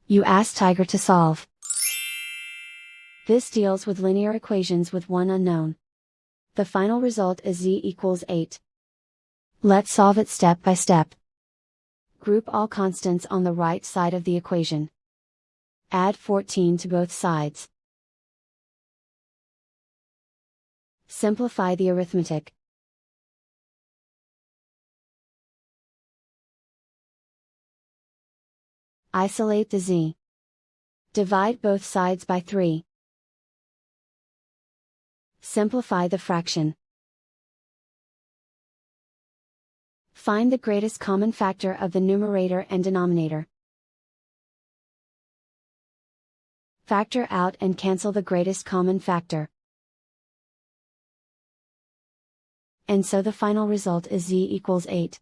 You ask Tiger to solve. This deals with linear equations with one unknown. The final result is z equals 8. Let's solve it step by step. Group all constants on the right side of the equation. Add 14 to both sides. Simplify the arithmetic. Isolate the z. Divide both sides by 3. Simplify the fraction. Find the greatest common factor of the numerator and denominator. Factor out and cancel the greatest common factor. And so the final result is z equals 8.